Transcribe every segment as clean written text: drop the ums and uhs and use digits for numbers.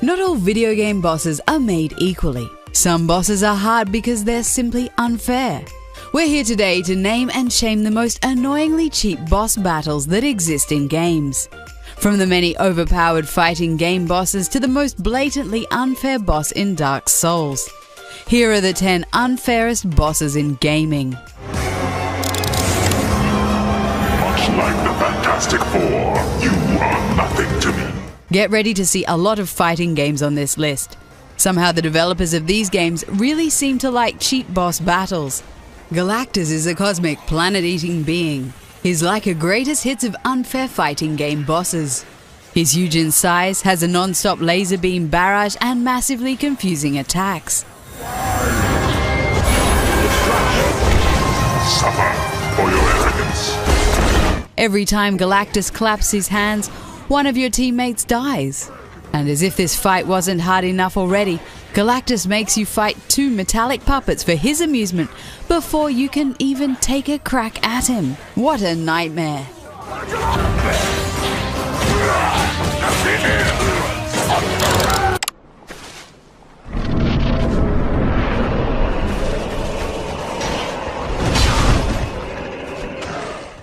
Not all video game bosses are made equally. Some bosses are hard because they're simply unfair. We're here today to name and shame the most annoyingly cheap boss battles that exist in games. From the many overpowered fighting game bosses to the most blatantly unfair boss in Dark Souls. Here are the 10 unfairest bosses in gaming. Much like the Fantastic Four, you are nothing to me. Get ready to see a lot of fighting games on this list. Somehow the developers of these games really seem to like cheap boss battles. Galactus is a cosmic planet-eating being. He's like a greatest hits of unfair fighting game bosses. He's huge in size, has a non-stop laser beam barrage and massively confusing attacks. Suffer for your arrogance. Every time Galactus claps his hands, one of your teammates dies. And as if this fight wasn't hard enough already, Galactus makes you fight 2 metallic puppets for his amusement before you can even take a crack at him. What a nightmare!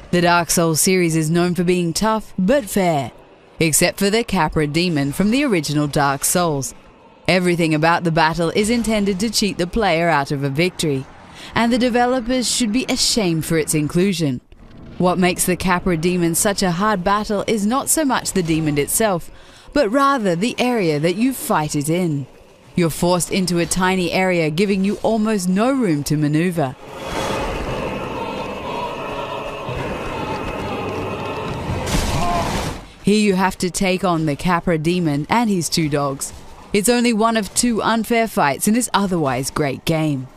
The Dark Souls series is known for being tough but fair, except for the Capra demon from the original Dark Souls. Everything about the battle is intended to cheat the player out of a victory, and the developers should be ashamed for its inclusion. What makes the Capra demon such a hard battle is not so much the demon itself, but rather the area that you fight it in. You're forced into a tiny area, giving you almost no room to maneuver. Here you have to take on the Capra demon and his 2 dogs. It's only one of 2 unfair fights in this otherwise great game.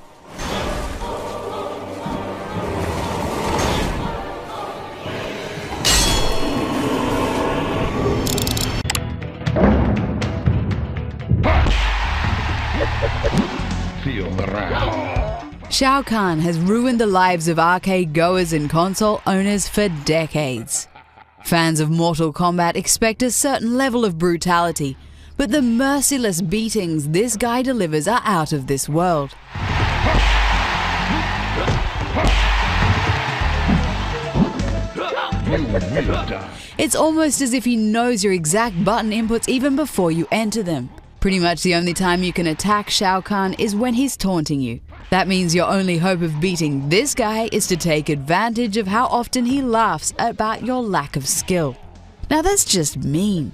Feel the wrath. Shao Kahn has ruined the lives of arcade goers and console owners for decades. Fans of Mortal Kombat expect a certain level of brutality, but the merciless beatings this guy delivers are out of this world. It's almost as if he knows your exact button inputs even before you enter them. Pretty much the only time you can attack Shao Kahn is when he's taunting you. That means your only hope of beating this guy is to take advantage of how often he laughs about your lack of skill. Now that's just mean.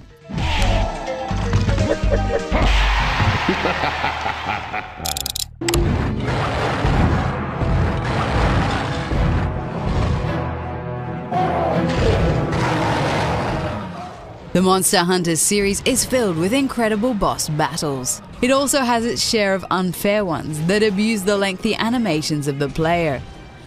The Monster Hunter series is filled with incredible boss battles. It also has its share of unfair ones that abuse the lengthy animations of the player.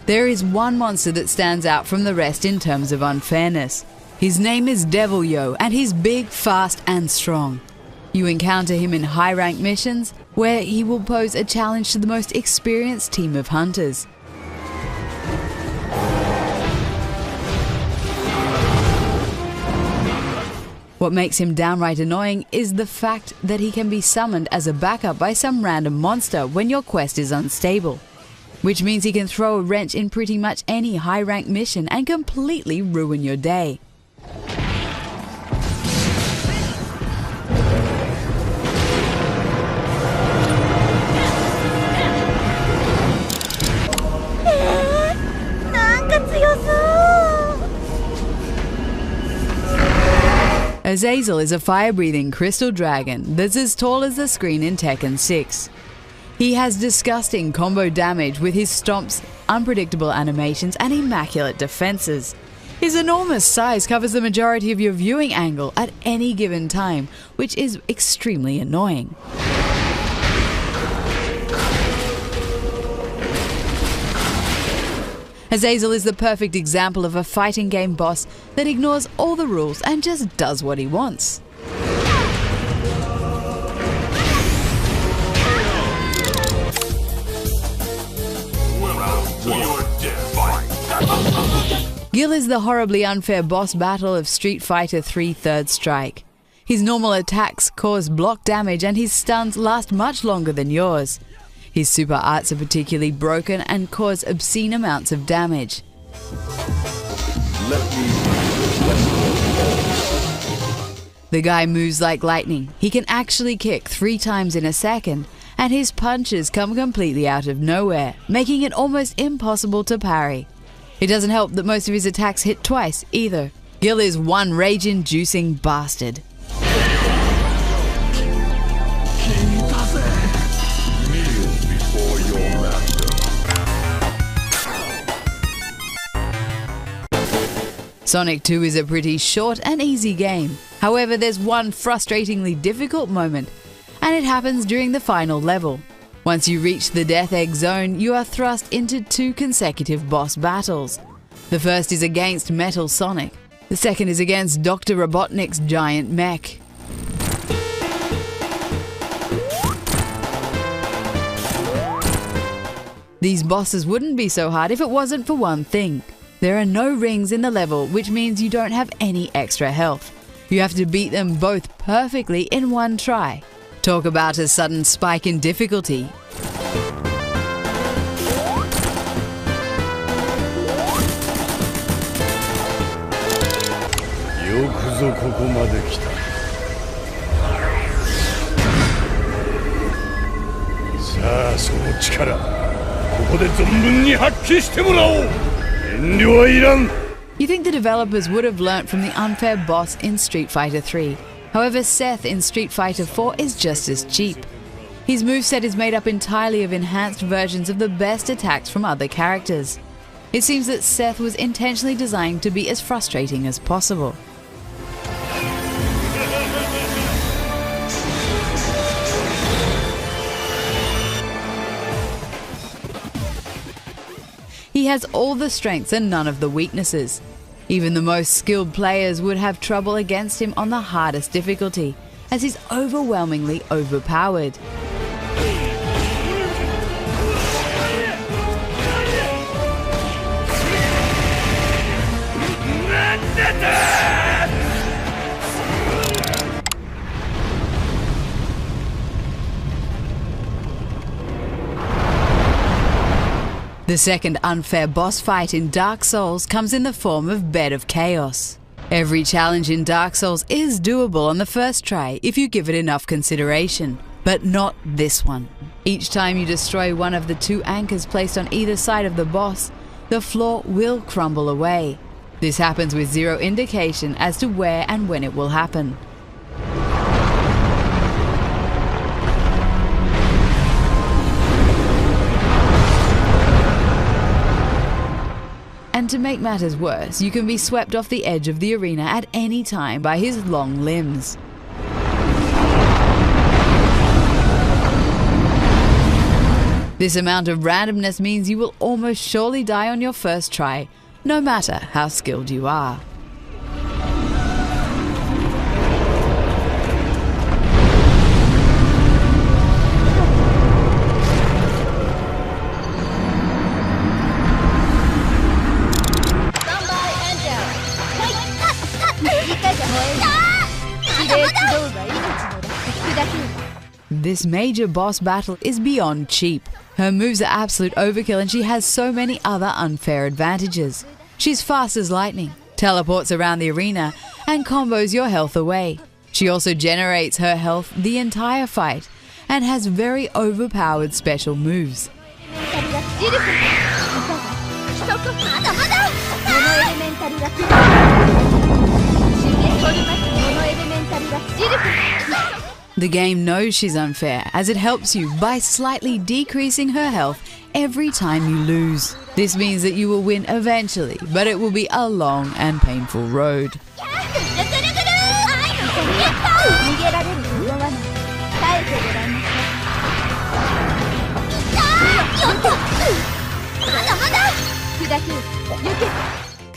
There is one monster that stands out from the rest in terms of unfairness. His name is Devil Yo, and he's big, fast, and strong. You encounter him in high-rank missions, where he will pose a challenge to the most experienced team of hunters. What makes him downright annoying is the fact that he can be summoned as a backup by some random monster when your quest is unstable, which means he can throw a wrench in pretty much any high-rank mission and completely ruin your day. Azazel is a fire-breathing crystal dragon that's as tall as the screen in Tekken 6. He has disgusting combo damage with his stomps, unpredictable animations, and immaculate defenses. His enormous size covers the majority of your viewing angle at any given time, which is extremely annoying. Azazel is the perfect example of a fighting game boss that ignores all the rules and just does what he wants. Gil is the horribly unfair boss battle of Street Fighter III Third Strike. His normal attacks cause block damage and his stuns last much longer than yours. His super arts are particularly broken and cause obscene amounts of damage. The guy moves like lightning. He can actually kick 3 times in a second, and his punches come completely out of nowhere, making it almost impossible to parry. It doesn't help that most of his attacks hit twice either. Gil is one rage-inducing bastard. Sonic 2 is a pretty short and easy game. However, there's one frustratingly difficult moment, and it happens during the final level. Once you reach the Death Egg Zone, you are thrust into 2 consecutive boss battles. The first is against Metal Sonic. The second is against Dr. Robotnik's giant mech. These bosses wouldn't be so hard if it wasn't for one thing. There are no rings in the level, which means you don't have any extra health. You have to beat them both perfectly in one try. Talk about a sudden spike in difficulty. You think the developers would have learnt from the unfair boss in Street Fighter 3. However, Seth in Street Fighter 4 is just as cheap. His moveset is made up entirely of enhanced versions of the best attacks from other characters. It seems that Seth was intentionally designed to be as frustrating as possible. He has all the strengths and none of the weaknesses. Even the most skilled players would have trouble against him on the hardest difficulty, as he's overwhelmingly overpowered. The second unfair boss fight in Dark Souls comes in the form of Bed of Chaos. Every challenge in Dark Souls is doable on the first try if you give it enough consideration, but not this one. Each time you destroy one of the 2 anchors placed on either side of the boss, the floor will crumble away. This happens with zero indication as to where and when it will happen. And to make matters worse, you can be swept off the edge of the arena at any time by his long limbs. This amount of randomness means you will almost surely die on your first try, no matter how skilled you are. This major boss battle is beyond cheap. Her moves are absolute overkill and she has so many other unfair advantages. She's fast as lightning, teleports around the arena, and combos your health away. She also generates her health the entire fight and has very overpowered special moves. The game knows she's unfair, as it helps you by slightly decreasing her health every time you lose. This means that you will win eventually, but it will be a long and painful road.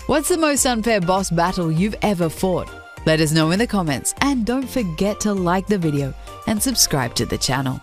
What's the most unfair boss battle you've ever fought? Let us know in the comments, and don't forget to like the video and subscribe to the channel.